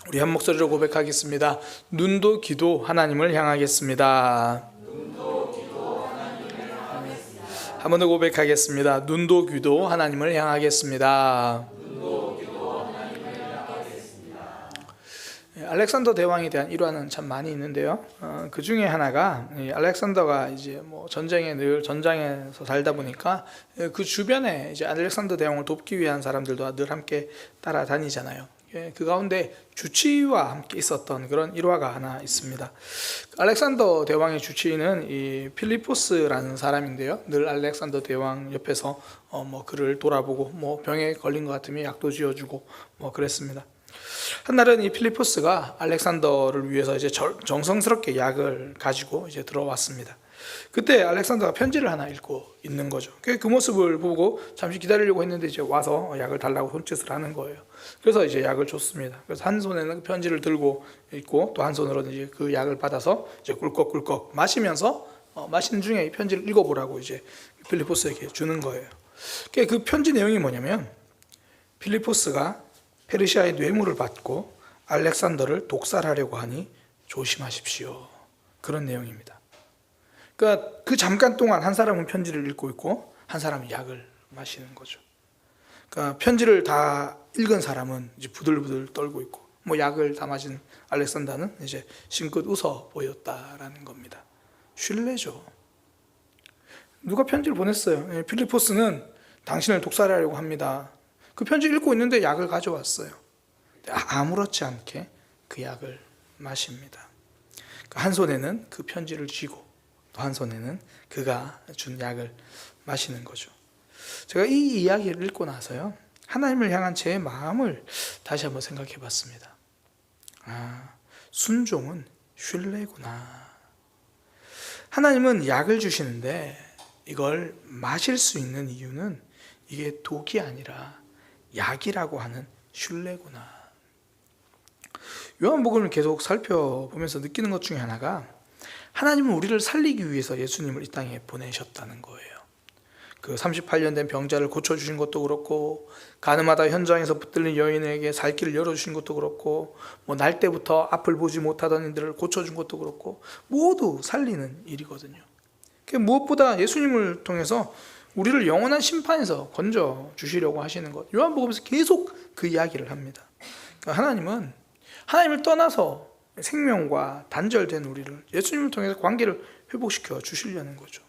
우리 한 목소리로 고백하겠습니다. 눈도 귀도 하나님을 향하겠습니다. 한 번 더 고백하겠습니다. 눈도 귀도 하나님을 향하겠습니다. 알렉산더 대왕에 대한 일화는 참 많이 있는데요. 그 중에 하나가 알렉산더가 이제 늘 전장에서 살다 보니까 그 주변에 이제 알렉산더 대왕을 돕기 위한 사람들도 늘 함께 따라다니잖아요. 그 가운데 주치의와 함께 있었던 그런 일화가 하나 있습니다. 알렉산더 대왕의 주치의는 이 필리포스라는 사람인데요. 늘 알렉산더 대왕 옆에서 그를 돌아보고 병에 걸린 것 같으면 약도 지어주고 그랬습니다. 한날은 이 필리포스가 알렉산더를 위해서 이제 정성스럽게 약을 가지고 이제 들어왔습니다. 그때 알렉산더가 편지를 하나 읽고 있는 거죠. 그 모습을 보고 잠시 기다리려고 했는데 이제 와서 약을 달라고 손짓을 하는 거예요. 그래서 이제 약을 줬습니다. 그래서 한 손에는 편지를 들고 있고 또 한 손으로는 이제 그 약을 받아서 이제 꿀꺽꿀꺽 마시면서 마시는 중에 이 편지를 읽어보라고 이제 필리포스에게 주는 거예요. 그 편지 내용이 뭐냐면 필리포스가 페르시아의 뇌물을 받고 알렉산더를 독살하려고 하니 조심하십시오. 그런 내용입니다. 그러니까 그 잠깐 동안 한 사람은 편지를 읽고 있고 한 사람은 약을 마시는 거죠. 그러니까 편지를 다 읽은 사람은 이제 부들부들 떨고 있고 약을 다 마신 알렉산더는 이제 싱긋 웃어 보였다라는 겁니다. 신뢰죠. 누가 편지를 보냈어요. 필리포스는 당신을 독살하려고 합니다. 그 편지 읽고 있는데 약을 가져왔어요. 아무렇지 않게 그 약을 마십니다. 한 손에는 그 편지를 쥐고 또 한 손에는 그가 준 약을 마시는 거죠. 제가 이 이야기를 읽고 나서요, 하나님을 향한 제 마음을 다시 한번 생각해 봤습니다. 순종은 신뢰구나. 하나님은 약을 주시는데 이걸 마실 수 있는 이유는 이게 독이 아니라 약이라고 하는 신뢰구나. 요한복음을 계속 살펴보면서 느끼는 것 중에 하나가 하나님은 우리를 살리기 위해서 예수님을 이 땅에 보내셨다는 거예요. 그 38년 된 병자를 고쳐주신 것도 그렇고, 가늠하다 현장에서 붙들린 여인에게 살 길을 열어주신 것도 그렇고, 날 때부터 앞을 보지 못하던 이들을 고쳐준 것도 그렇고, 모두 살리는 일이거든요. 무엇보다 예수님을 통해서 우리를 영원한 심판에서 건져 주시려고 하시는 것, 요한복음에서 계속 그 이야기를 합니다. 그러니까 하나님은 하나님을 떠나서 생명과 단절된 우리를 예수님을 통해서 관계를 회복시켜 주시려는 거죠.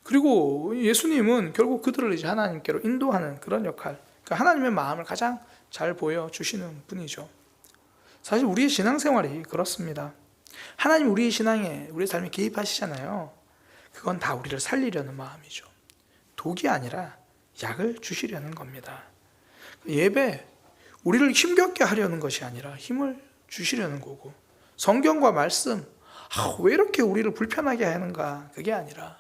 그리고 예수님은 결국 그들을 이제 하나님께로 인도하는 그런 역할, 그러니까 하나님의 마음을 가장 잘 보여주시는 분이죠. 사실 우리의 신앙생활이 그렇습니다. 하나님 우리의 신앙에, 우리의 삶에 개입하시잖아요. 그건 다 우리를 살리려는 마음이죠. 독이 아니라 약을 주시려는 겁니다. 예배, 우리를 힘겹게 하려는 것이 아니라 힘을 주시려는 거고, 성경과 말씀, 왜 이렇게 우리를 불편하게 하는가, 그게 아니라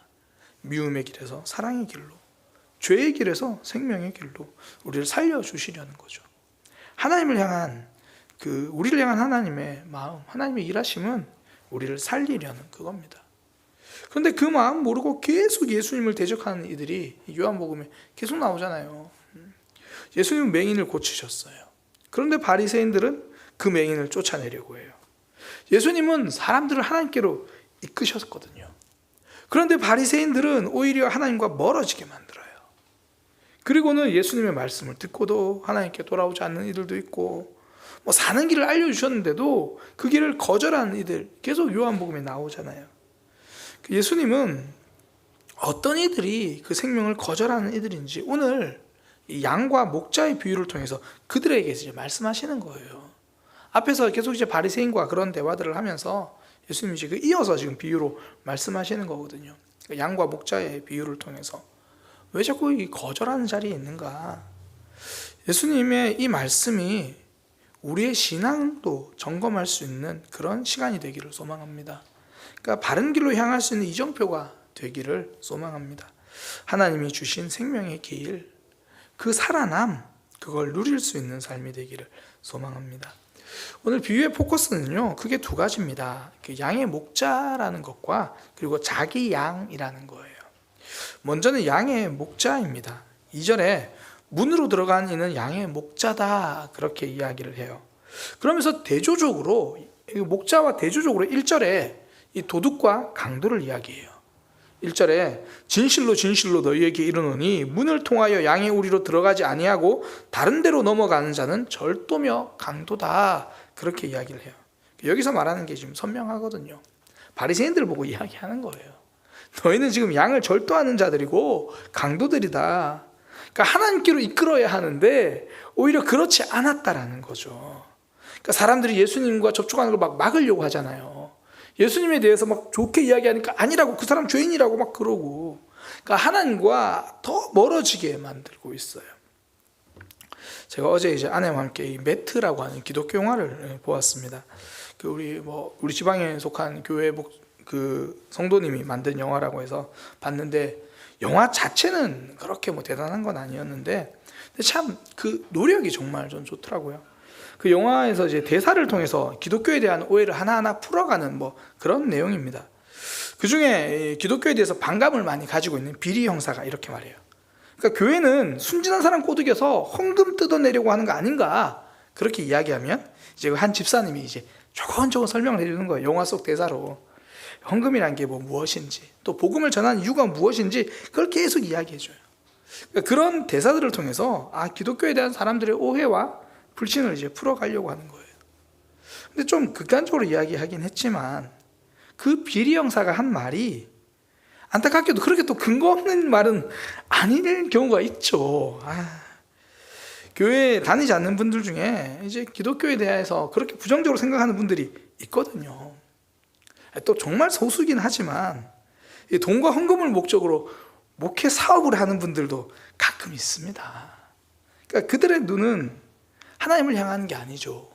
미움의 길에서 사랑의 길로, 죄의 길에서 생명의 길로 우리를 살려주시려는 거죠. 하나님을 향한 우리를 향한 하나님의 마음, 하나님의 일하심은 우리를 살리려는 그겁니다. 그런데 그 마음 모르고 계속 예수님을 대적하는 이들이 요한복음에 계속 나오잖아요. 예수님은 맹인을 고치셨어요. 그런데 바리새인들은 그 맹인을 쫓아내려고 해요. 예수님은 사람들을 하나님께로 이끄셨거든요. 그런데 바리새인들은 오히려 하나님과 멀어지게 만들어요. 그리고는 예수님의 말씀을 듣고도 하나님께 돌아오지 않는 이들도 있고, 사는 길을 알려주셨는데도 그 길을 거절하는 이들 계속 요한복음에 나오잖아요. 예수님은 어떤 이들이 그 생명을 거절하는 이들인지 오늘 양과 목자의 비유를 통해서 그들에게 이제 말씀하시는 거예요. 앞에서 계속 이제 바리새인과 그런 대화들을 하면서 예수님이 지금 이어서 지금 비유로 말씀하시는 거거든요. 양과 목자의 비유를 통해서 왜 자꾸 이 거절하는 자리에 있는가? 예수님의 이 말씀이 우리의 신앙도 점검할 수 있는 그런 시간이 되기를 소망합니다. 그러니까 바른 길로 향할 수 있는 이정표가 되기를 소망합니다. 하나님이 주신 생명의 길, 그 살아남, 그걸 누릴 수 있는 삶이 되기를 소망합니다. 오늘 비유의 포커스는요, 크게 두 가지입니다. 양의 목자라는 것과 그리고 자기 양이라는 거예요. 먼저는 양의 목자입니다. 2절에 문으로 들어간 이는 양의 목자다, 그렇게 이야기를 해요. 그러면서 대조적으로, 목자와 대조적으로 1절에 이 도둑과 강도를 이야기해요. 1절에 진실로 진실로 너희에게 이르노니 문을 통하여 양의 우리로 들어가지 아니하고 다른 데로 넘어가는 자는 절도며 강도다, 그렇게 이야기를 해요. 여기서 말하는 게 지금 선명하거든요. 바리새인들 보고 이야기하는 거예요. 너희는 지금 양을 절도하는 자들이고 강도들이다. 그러니까 하나님께로 이끌어야 하는데 오히려 그렇지 않았다라는 거죠. 그러니까 사람들이 예수님과 접촉하는 걸 막 막으려고 하잖아요. 예수님에 대해서 막 좋게 이야기하니까 아니라고, 그 사람 죄인이라고 막 그러고, 그러니까 하나님과 더 멀어지게 만들고 있어요. 제가 어제 이제 아내와 함께 이 매트라고 하는 기독교 영화를 보았습니다. 우리 지방에 속한 교회 그 성도님이 만든 영화라고 해서 봤는데, 영화 자체는 그렇게 뭐 대단한 건 아니었는데 참 그 노력이 정말 좀 좋더라고요. 그 영화에서 이제 대사를 통해서 기독교에 대한 오해를 하나하나 풀어가는 뭐 그런 내용입니다. 그 중에 기독교에 대해서 반감을 많이 가지고 있는 비리 형사가 이렇게 말해요. 그러니까 교회는 순진한 사람 꼬드겨서 헌금 뜯어내려고 하는 거 아닌가, 그렇게 이야기하면 이제 한 집사님이 이제 조곤조곤 설명을 해주는 거예요. 영화 속 대사로 헌금이란 게 뭐 무엇인지, 또 복음을 전하는 이유가 무엇인지 그걸 계속 이야기해줘요. 그러니까 그런 대사들을 통해서 기독교에 대한 사람들의 오해와 불신을 이제 풀어가려고 하는 거예요. 근데 좀 극단적으로 이야기하긴 했지만 그 비리 형사가 한 말이 안타깝게도 그렇게 또 근거 없는 말은 아닌 경우가 있죠. 교회에 다니지 않는 분들 중에 이제 기독교에 대해서 그렇게 부정적으로 생각하는 분들이 있거든요. 또 정말 소수긴 하지만 이 돈과 헌금을 목적으로 목회 사업을 하는 분들도 가끔 있습니다. 그러니까 그들의 눈은 하나님을 향하는 게 아니죠.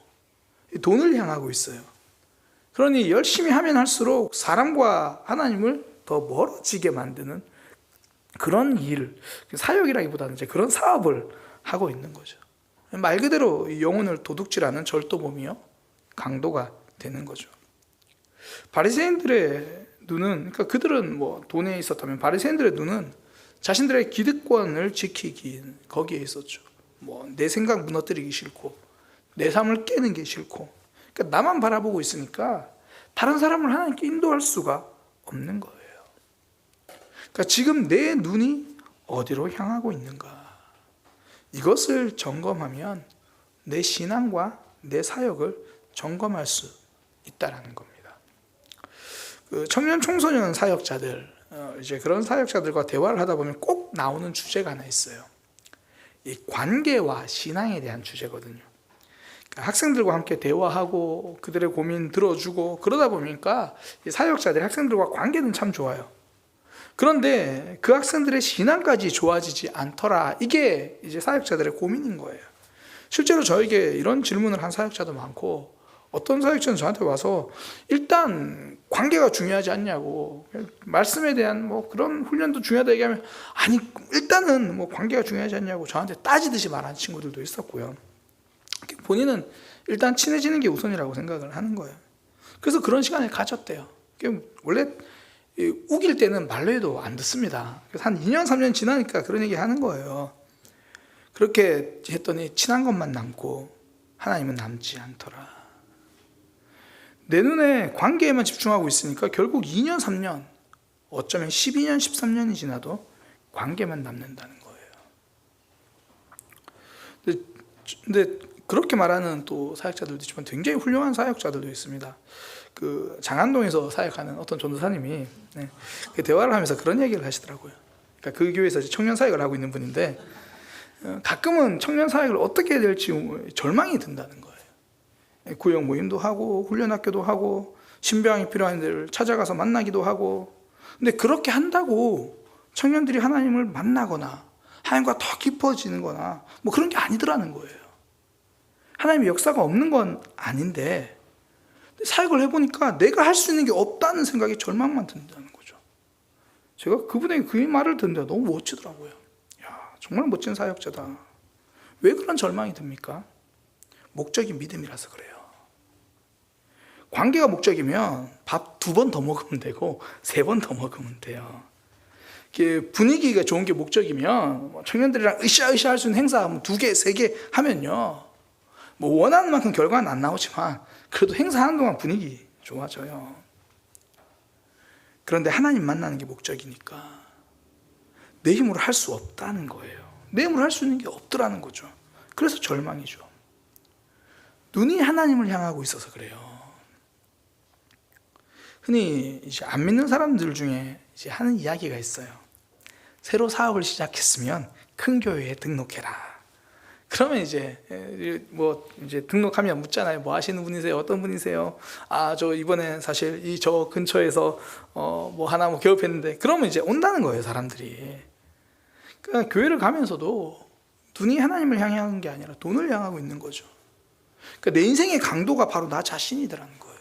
돈을 향하고 있어요. 그러니 열심히 하면 할수록 사람과 하나님을 더 멀어지게 만드는 그런 일, 사역이라기보다는 이제 그런 사업을 하고 있는 거죠. 말 그대로 영혼을 도둑질하는 절도범이요, 강도가 되는 거죠. 바리새인들의 눈은, 그러니까 그들은 뭐 돈에 있었다면 바리새인들의 눈은 자신들의 기득권을 지키기, 거기에 있었죠. 뭐 내 생각 무너뜨리기 싫고 내 삶을 깨는 게 싫고, 그러니까 나만 바라보고 있으니까 다른 사람을 하나님께 인도할 수가 없는 거예요. 그러니까 지금 내 눈이 어디로 향하고 있는가, 이것을 점검하면 내 신앙과 내 사역을 점검할 수 있다라는 겁니다. 그 청년 청소년 사역자들, 이제 그런 사역자들과 대화를 하다 보면 꼭 나오는 주제가 하나 있어요. 이 관계와 신앙에 대한 주제거든요. 그러니까 학생들과 함께 대화하고 그들의 고민 들어주고 그러다 보니까 이 사역자들이 학생들과 관계는 참 좋아요. 그런데 그 학생들의 신앙까지 좋아지지 않더라, 이게 이제 사역자들의 고민인 거예요. 실제로 저에게 이런 질문을 한 사역자도 많고, 어떤 사역자는 저한테 와서 일단 관계가 중요하지 않냐고, 말씀에 대한 뭐 그런 훈련도 중요하다 얘기하면 아니 일단은 뭐 관계가 중요하지 않냐고 저한테 따지듯이 말하는 친구들도 있었고요. 본인은 일단 친해지는 게 우선이라고 생각을 하는 거예요. 그래서 그런 시간을 가졌대요. 원래 우길 때는 말로 해도 안 듣습니다. 그래서 한 2년 3년 지나니까 그런 얘기 하는 거예요. 그렇게 했더니 친한 것만 남고 하나님은 남지 않더라. 내 눈에 관계에만 집중하고 있으니까 결국 2년 3년, 어쩌면 12년 13년이 지나도 관계만 남는다는 거예요. 근데 그렇게 말하는 또 사역자들도 있지만 굉장히 훌륭한 사역자들도 있습니다. 그 장안동에서 사역하는 어떤 전도사님이 그 대화를 하면서 그런 얘기를 하시더라고요. 그러니까 그 교회에서 청년 사역을 하고 있는 분인데, 가끔은 청년 사역을 어떻게 해야 될지 절망이 든다는 거예요. 구역 모임도 하고 훈련학교도 하고 신병이 필요한 데를 찾아가서 만나기도 하고, 근데 그렇게 한다고 청년들이 하나님을 만나거나 하나님과 더 깊어지는 거나 뭐 그런 게 아니더라는 거예요. 하나님의 역사가 없는 건 아닌데 사역을 해보니까 내가 할 수 있는 게 없다는 생각이 절망만 든다는 거죠. 제가 그분에게 그 말을 듣는데 너무 멋지더라고요. 야, 정말 멋진 사역자다. 왜 그런 절망이 듭니까? 목적이 믿음이라서 그래요. 관계가 목적이면 밥 2번 더 먹으면 되고 3번 더 먹으면 돼요. 분위기가 좋은 게 목적이면 청년들이랑 으쌰으쌰 할 수 있는 행사 2개, 3개 하면요, 뭐 원하는 만큼 결과는 안 나오지만 그래도 행사하는 동안 분위기 좋아져요. 그런데 하나님 만나는 게 목적이니까 내 힘으로 할 수 없다는 거예요. 내 힘으로 할 수 있는 게 없더라는 거죠. 그래서 절망이죠. 눈이 하나님을 향하고 있어서 그래요. 흔히 이제 안 믿는 사람들 중에 이제 하는 이야기가 있어요. 새로 사업을 시작했으면 큰 교회에 등록해라. 그러면 이제 등록하면 묻잖아요. 뭐 하시는 분이세요? 어떤 분이세요? 아, 저 이번에 사실 이 저 근처에서 하나 개업했는데, 그러면 이제 온다는 거예요, 사람들이. 그러니까 교회를 가면서도 눈이 하나님을 향한 게 아니라 돈을 향하고 있는 거죠. 그러니까 내 인생의 강도가 바로 나 자신이더라는 거예요.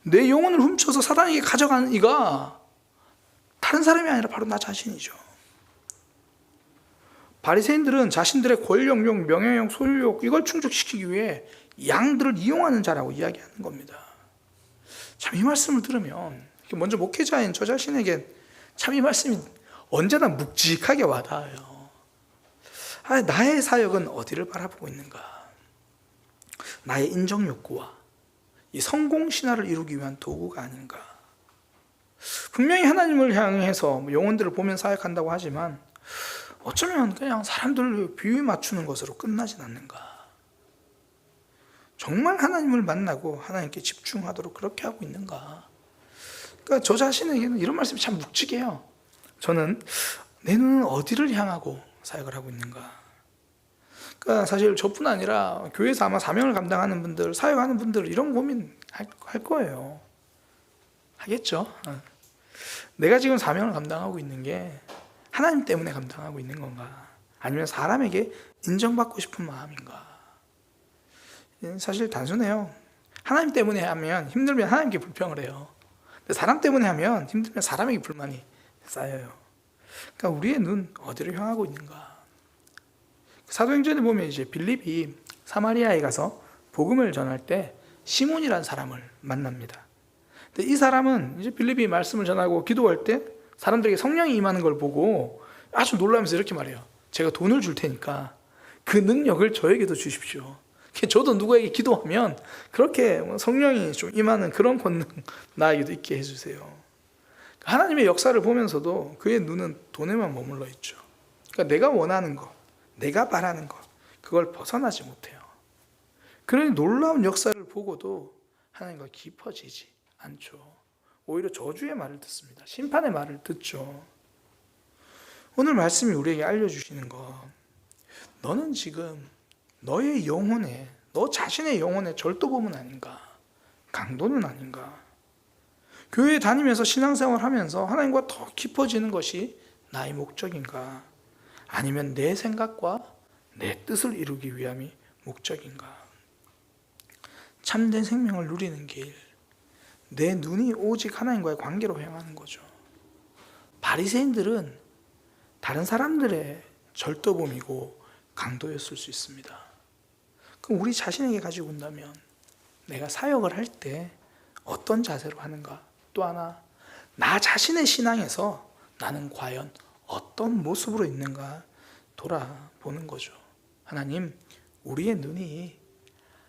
내 영혼을 훔쳐서 사단에게 가져가는 이가 다른 사람이 아니라 바로 나 자신이죠. 바리새인들은 자신들의 권력욕, 명예욕, 소유욕 이걸 충족시키기 위해 양들을 이용하는 자라고 이야기하는 겁니다. 참 이 말씀을 들으면 먼저 목회자인 저 자신에게 참 이 말씀이 언제나 묵직하게 와닿아요. 나의 사역은 어디를 바라보고 있는가? 나의 인정욕구와 이 성공신화를 이루기 위한 도구가 아닌가? 분명히 하나님을 향해서 영혼들을 보면 사역한다고 하지만 어쩌면 그냥 사람들 비유 맞추는 것으로 끝나진 않는가? 정말 하나님을 만나고 하나님께 집중하도록 그렇게 하고 있는가? 그러니까 저 자신에게는 이런 말씀이 참 묵직해요. 저는 내 눈은 어디를 향하고 사역을 하고 있는가? 그러니까 사실 저뿐 아니라 교회에서 아마 사명을 감당하는 분들, 사역하는 분들 이런 고민 할 거예요. 하겠죠? 내가 지금 사명을 감당하고 있는 게 하나님 때문에 감당하고 있는 건가? 아니면 사람에게 인정받고 싶은 마음인가? 사실 단순해요. 하나님 때문에 하면 힘들면 하나님께 불평을 해요. 근데 사람 때문에 하면 힘들면 사람에게 불만이 쌓여요. 그러니까 우리의 눈 어디를 향하고 있는가? 사도행전에 보면 이제 빌립이 사마리아에 가서 복음을 전할 때 시몬이라는 사람을 만납니다. 근데 이 사람은 이제 빌립이 말씀을 전하고 기도할 때 사람들에게 성령이 임하는 걸 보고 아주 놀라면서 이렇게 말해요. 제가 돈을 줄 테니까 그 능력을 저에게도 주십시오. 저도 누구에게 기도하면 그렇게 성령이 좀 임하는 그런 권능 나에게도 있게 해주세요. 하나님의 역사를 보면서도 그의 눈은 돈에만 머물러 있죠. 그러니까 내가 원하는 것, 내가 바라는 것, 그걸 벗어나지 못해요. 그러니 놀라운 역사를 보고도 하나님과 깊어지지 않죠. 오히려 저주의 말을 듣습니다. 심판의 말을 듣죠. 오늘 말씀이 우리에게 알려주시는 것, 너는 지금 너의 영혼에, 너 자신의 영혼에 절도범은 아닌가? 강도는 아닌가? 교회에 다니면서 신앙생활 하면서 하나님과 더 깊어지는 것이 나의 목적인가? 아니면 내 생각과 내 뜻을 이루기 위함이 목적인가? 참된 생명을 누리는 길, 내 눈이 오직 하나님과의 관계로 향하는 거죠. 바리새인들은 다른 사람들의 절도범이고 강도였을 수 있습니다. 그럼 우리 자신에게 가지고 온다면 내가 사역을 할 때 어떤 자세로 하는가? 또 하나, 나 자신의 신앙에서 나는 과연 어떤 모습으로 있는가 돌아보는 거죠. 하나님, 우리의 눈이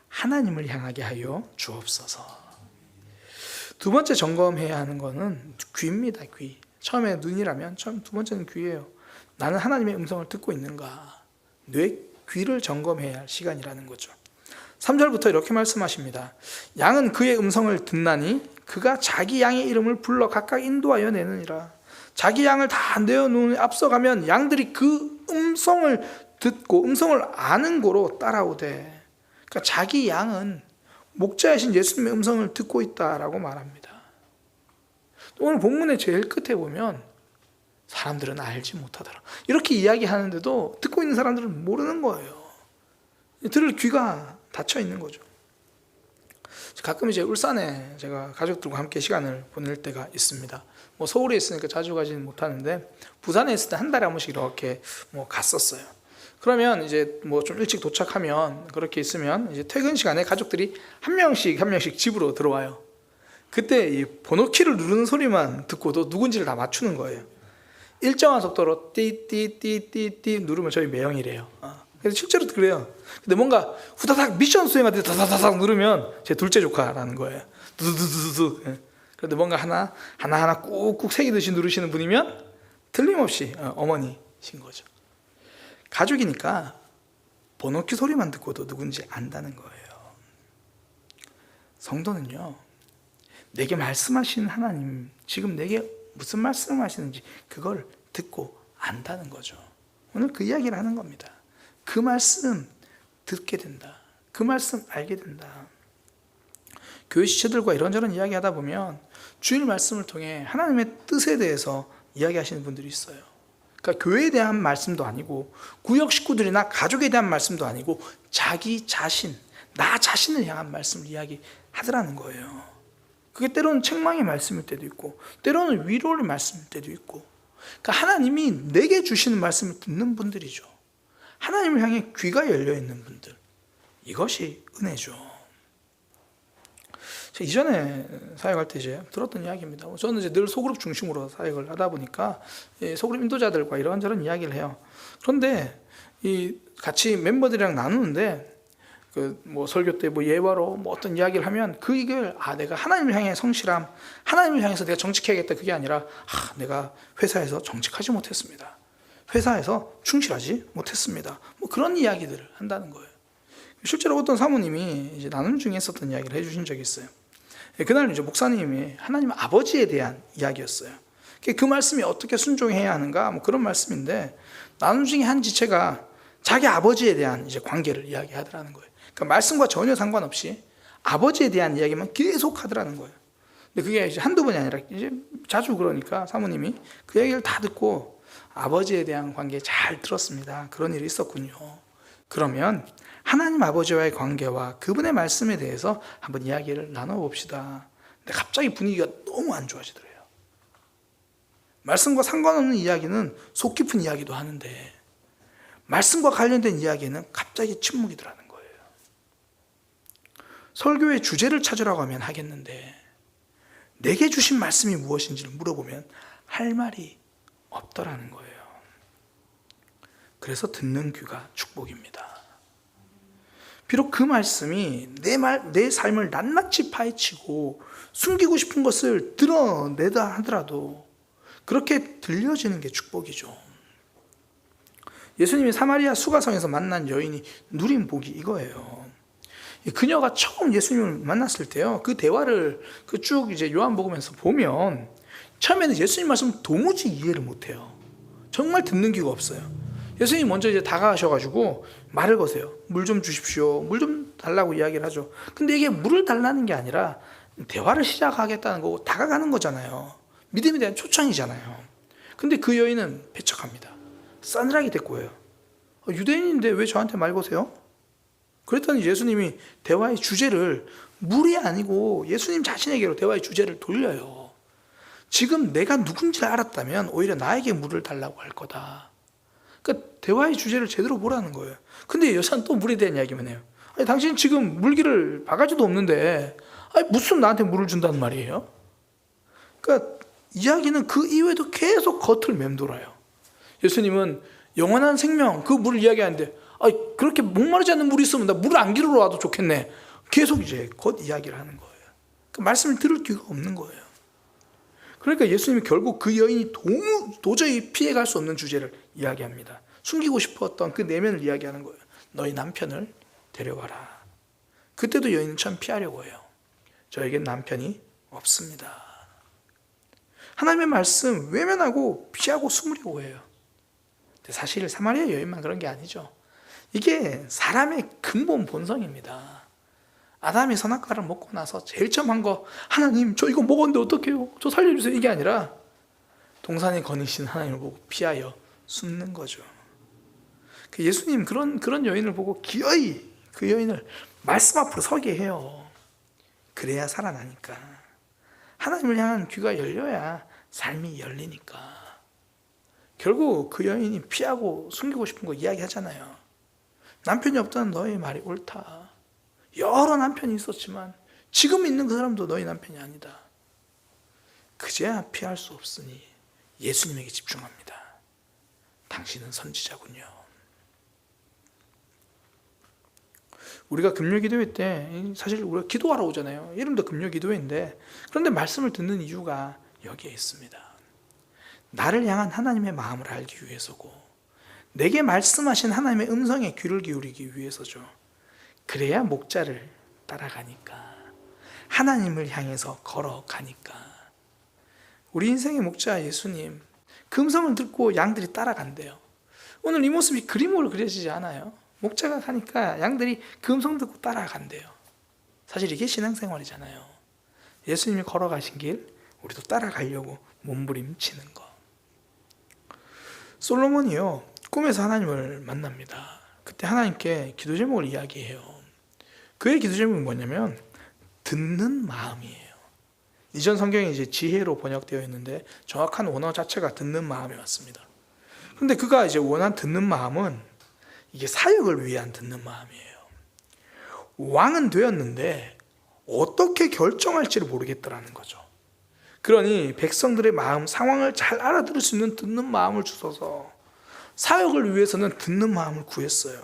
하나님을 향하게 하여 주옵소서. 두 번째 점검해야 하는 것은 귀입니다. 귀. 처음에 눈이라면 두 번째는 귀예요. 나는 하나님의 음성을 듣고 있는가? 뇌 귀를 점검해야 할 시간이라는 거죠. 3절부터 이렇게 말씀하십니다. 양은 그의 음성을 듣나니 그가 자기 양의 이름을 불러 각각 인도하여 내느니라. 자기 양을 다 내어놓으니 앞서가면 양들이 그 음성을 듣고 음성을 아는 고로 따라오되. 그러니까 자기 양은 목자이신 예수님의 음성을 듣고 있다라고 말합니다. 오늘 본문의 제일 끝에 보면 사람들은 알지 못하더라 이렇게 이야기하는데도 듣고 있는 사람들은 모르는 거예요. 들을 귀가 닫혀 있는 거죠. 가끔 이제 울산에 제가 가족들과 함께 시간을 보낼 때가 있습니다. 서울에 있으니까 자주 가지는 못하는데 부산에 있을 때 한 달에 한 번씩 이렇게 갔었어요. 그러면 이제 좀 일찍 도착하면 그렇게 있으면 이제 퇴근 시간에 가족들이 한 명씩 집으로 들어와요. 그때 이 번호키를 누르는 소리만 듣고도 누군지를 다 맞추는 거예요. 일정한 속도로 띠띠띠띠띠 누르면 저희 매형이래요. 그래서 실제로 그래요. 근데 뭔가 후다닥 미션 수행하듯 다다다닥 누르면 제 둘째 조카라는 거예요. 두두두두두. 그런데 뭔가 하나하나 꾹꾹 새기듯이 누르시는 분이면 틀림없이 어머니신 거죠. 가족이니까 번호키 소리만 듣고도 누군지 안다는 거예요. 성도는요, 내게 말씀하시는 하나님, 지금 내게 무슨 말씀을 하시는지 그걸 듣고 안다는 거죠. 오늘 그 이야기를 하는 겁니다. 그 말씀 듣게 된다. 그 말씀 알게 된다. 교회 지체들과 이런저런 이야기하다 보면 주일 말씀을 통해 하나님의 뜻에 대해서 이야기하시는 분들이 있어요. 그러니까 교회에 대한 말씀도 아니고 구역 식구들이나 가족에 대한 말씀도 아니고 자기 자신, 나 자신을 향한 말씀을 이야기하더라는 거예요. 그게 때로는 책망의 말씀일 때도 있고 때로는 위로의 말씀일 때도 있고, 그러니까 하나님이 내게 주시는 말씀을 듣는 분들이죠. 하나님을 향해 귀가 열려있는 분들, 이것이 은혜죠. 제가 이전에 사역할 때 이제 들었던 이야기입니다. 저는 이제 늘 소그룹 중심으로 사역을 하다 보니까 소그룹 인도자들과 이런저런 이야기를 해요. 그런데 같이 멤버들이랑 나누는데 뭐 설교 때 뭐 예화로 뭐 어떤 이야기를 하면 이걸 내가 하나님을 향해 성실함, 하나님을 향해서 내가 정직해야겠다, 그게 아니라 내가 회사에서 정직하지 못했습니다, 회사에서 충실하지 못했습니다, 뭐 그런 이야기들을 한다는 거예요. 실제로 어떤 사모님이 이제 나눔 중에 있었던 이야기를 해주신 적이 있어요. 그날 이제 목사님이 하나님 아버지에 대한 이야기였어요. 그 말씀이 어떻게 순종해야 하는가, 뭐 그런 말씀인데 나눔 중에 한 지체가 자기 아버지에 대한 이제 관계를 이야기하더라는 거예요. 그러니까 말씀과 전혀 상관없이 아버지에 대한 이야기만 계속 하더라는 거예요. 근데 그게 이제 한두 번이 아니라 이제 자주 그러니까 사모님이 그 얘기를 다 듣고 아버지에 대한 관계 잘 들었습니다, 그런 일이 있었군요. 그러면 하나님 아버지와의 관계와 그분의 말씀에 대해서 한번 이야기를 나눠봅시다. 근데 갑자기 분위기가 너무 안 좋아지더래요. 말씀과 상관없는 이야기는 속 깊은 이야기도 하는데 말씀과 관련된 이야기는 갑자기 침묵이더라는 거예요. 설교의 주제를 찾으라고 하면 하겠는데 내게 주신 말씀이 무엇인지를 물어보면 할 말이 없더라는 거예요. 그래서 듣는 귀가 축복입니다. 비록 그 말씀이 내 삶을 낱낱이 파헤치고 숨기고 싶은 것을 드러내다 하더라도 그렇게 들려지는 게 축복이죠. 예수님이 사마리아 수가성에서 만난 여인이 누린 복이 이거예요. 그녀가 처음 예수님을 만났을 때요, 그 대화를 쭉 이제 요한복음에서 보면 처음에는 예수님 말씀을 도무지 이해를 못해요. 정말 듣는 귀가 없어요. 예수님이 먼저 이제 다가가셔가지고 말을 거세요. 물 좀 주십시오, 물 좀 달라고 이야기를 하죠. 근데 이게 물을 달라는 게 아니라 대화를 시작하겠다는 거고 다가가는 거잖아요. 믿음에 대한 초청이잖아요. 근데 그 여인은 배척합니다. 싸늘하게 대꾸해요. 유대인인데 왜 저한테 말 거세요? 그랬더니 예수님이 대화의 주제를 물이 아니고 예수님 자신에게로 대화의 주제를 돌려요. 지금 내가 누군지 알았다면 오히려 나에게 물을 달라고 할 거다. 그러니까 대화의 주제를 제대로 보라는 거예요. 근데 여자는 또 물에 대한 이야기만 해요. 아니, 당신 지금 물기를 바가지도 없는데 무슨 나한테 물을 준다는 말이에요? 그러니까 이야기는 그 이후에도 계속 겉을 맴돌아요. 예수님은 영원한 생명, 그 물을 이야기하는데 그렇게 목마르지 않는 물이 있으면 나 물을 안 기르러 와도 좋겠네. 계속 이제 겉 이야기를 하는 거예요. 그 말씀을 들을 기회가 없는 거예요. 그러니까 예수님이 결국 그 여인이 도저히 피해갈 수 없는 주제를 이야기합니다. 숨기고 싶었던 그 내면을 이야기하는 거예요. 너희 남편을 데려와라. 그때도 여인은 참 피하려고 해요. 저에겐 남편이 없습니다. 하나님의 말씀 외면하고 피하고 숨으려고 해요. 근데 사실 사마리아 여인만 그런 게 아니죠. 이게 사람의 근본 본성입니다. 아담이 선악과를 먹고 나서 제일 처음 한 거, 하나님 저 이거 먹었는데 어떡해요, 저 살려주세요, 이게 아니라 동산에 거니신 하나님을 보고 피하여 숨는 거죠. 예수님 그런 여인을 보고 기어이 그 여인을 말씀 앞으로 서게 해요. 그래야 살아나니까. 하나님을 향한 귀가 열려야 삶이 열리니까. 결국 그 여인이 피하고 숨기고 싶은 거 이야기하잖아요. 남편이 없다는 너의 말이 옳다. 여러 남편이 있었지만 지금 있는 그 사람도 너희 남편이 아니다. 그제야 피할 수 없으니 예수님에게 집중합니다. 당신은 선지자군요. 우리가 금요기도회 때 사실 우리가 기도하러 오잖아요. 이름도 금요기도회인데, 그런데 말씀을 듣는 이유가 여기에 있습니다. 나를 향한 하나님의 마음을 알기 위해서고, 내게 말씀하신 하나님의 음성에 귀를 기울이기 위해서죠. 그래야 목자를 따라가니까, 하나님을 향해서 걸어가니까. 우리 인생의 목자 예수님, 그 음성을 듣고 양들이 따라간대요. 오늘 이 모습이 그림으로 그려지지 않아요. 목자가 가니까 양들이 그 음성 듣고 따라간대요. 사실 이게 신앙생활이잖아요. 예수님이 걸어가신 길 우리도 따라가려고 몸부림치는 거. 솔로몬이요, 꿈에서 하나님을 만납니다. 그때 하나님께 기도 제목을 이야기해요. 그의 기도 제목이 뭐냐면 듣는 마음이에요. 이전 성경에 이제 지혜로 번역되어 있는데 정확한 원어 자체가 듣는 마음이 맞습니다. 그런데 그가 이제 원한 듣는 마음은 이게 사역을 위한 듣는 마음이에요. 왕은 되었는데 어떻게 결정할지를 모르겠더라는 거죠. 그러니 백성들의 마음, 상황을 잘 알아들을 수 있는 듣는 마음을 주셔서 사역을 위해서는 듣는 마음을 구했어요.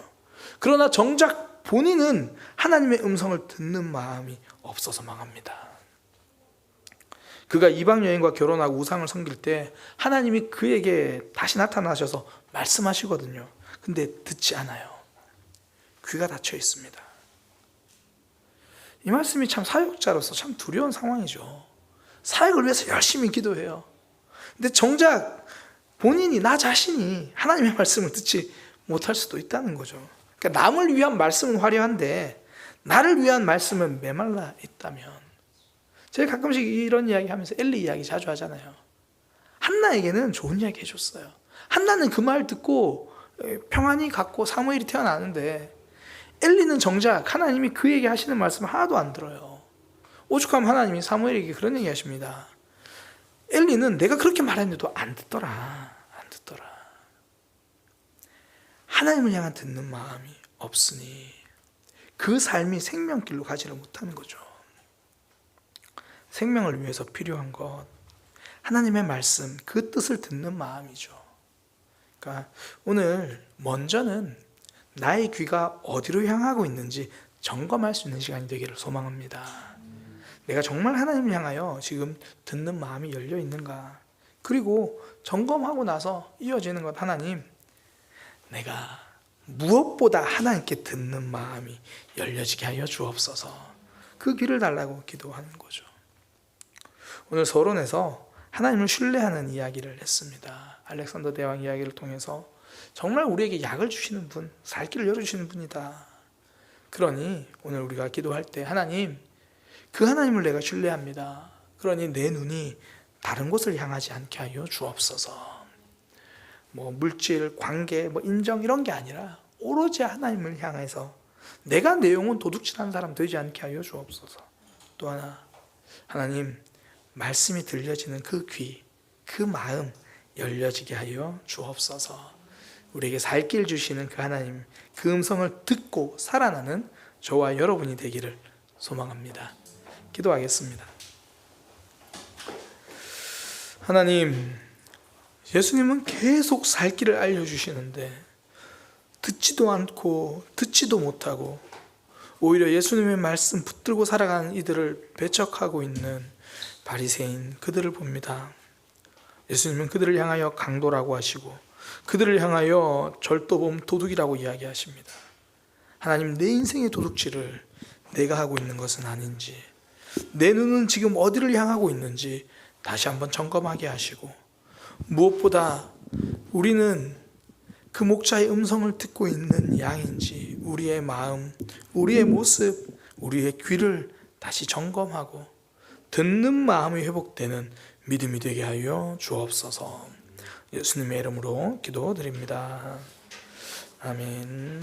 그러나 정작 본인은 하나님의 음성을 듣는 마음이 없어서 망합니다. 그가 이방 여인과 결혼하고 우상을 섬길 때 하나님이 그에게 다시 나타나셔서 말씀하시거든요. 근데 듣지 않아요. 귀가 닫혀 있습니다. 이 말씀이 참 사역자로서 참 두려운 상황이죠. 사역을 위해서 열심히 기도해요. 근데 정작 본인이, 나 자신이 하나님의 말씀을 듣지 못할 수도 있다는 거죠. 그러니까 남을 위한 말씀은 화려한데 나를 위한 말씀은 메말라 있다면. 제가 가끔씩 이런 이야기 하면서 엘리 이야기 자주 하잖아요. 한나에게는 좋은 이야기 해줬어요. 한나는 그 말 듣고 평안히 갔고 사무엘이 태어나는데, 엘리는 정작 하나님이 그에게 하시는 말씀을 하나도 안 들어요. 오죽하면 하나님이 사무엘에게 그런 얘기 하십니다. 엘리는 내가 그렇게 말했는데도 안 듣더라. 안 듣더라. 하나님을 향한 듣는 마음이 없으니 그 삶이 생명길로 가지를 못하는 거죠. 생명을 위해서 필요한 것, 하나님의 말씀, 그 뜻을 듣는 마음이죠. 그러니까 오늘 먼저는 나의 귀가 어디로 향하고 있는지 점검할 수 있는 시간이 되기를 소망합니다. 내가 정말 하나님을 향하여 지금 듣는 마음이 열려 있는가? 그리고 점검하고 나서 이어지는 것, 하나님, 내가 무엇보다 하나님께 듣는 마음이 열려지게 하여 주옵소서. 그 귀를 달라고 기도하는 거죠. 오늘 서론에서 하나님을 신뢰하는 이야기를 했습니다. 알렉산더 대왕 이야기를 통해서 정말 우리에게 약을 주시는 분, 살 길을 열어주시는 분이다. 그러니 오늘 우리가 기도할 때, 하나님, 그 하나님을 내가 신뢰합니다. 그러니 내 눈이 다른 곳을 향하지 않게 하여 주옵소서. 물질, 관계, 인정 이런 게 아니라 오로지 하나님을 향해서 내가 내 영혼 도둑질하는 사람 되지 않게 하여 주옵소서. 또 하나, 하나님, 말씀이 들려지는 그 귀, 그 마음 열려지게 하여 주옵소서. 우리에게 살 길 주시는 그 하나님, 그 음성을 듣고 살아나는 저와 여러분이 되기를 소망합니다. 기도하겠습니다. 하나님, 예수님은 계속 살 길을 알려주시는데 듣지도 않고 듣지도 못하고 오히려 예수님의 말씀 붙들고 살아가는 이들을 배척하고 있는 바리새인 그들을 봅니다. 예수님은 그들을 향하여 강도라고 하시고 그들을 향하여 절도범, 도둑이라고 이야기하십니다. 하나님, 내 인생의 도둑질을 내가 하고 있는 것은 아닌지, 내 눈은 지금 어디를 향하고 있는지 다시 한번 점검하게 하시고, 무엇보다 우리는 그 목자의 음성을 듣고 있는 양인지 우리의 마음, 우리의 모습, 우리의 귀를 다시 점검하고 듣는 마음이 회복되는 믿음이 되게 하여 주옵소서. 예수님의 이름으로 기도드립니다. 아멘.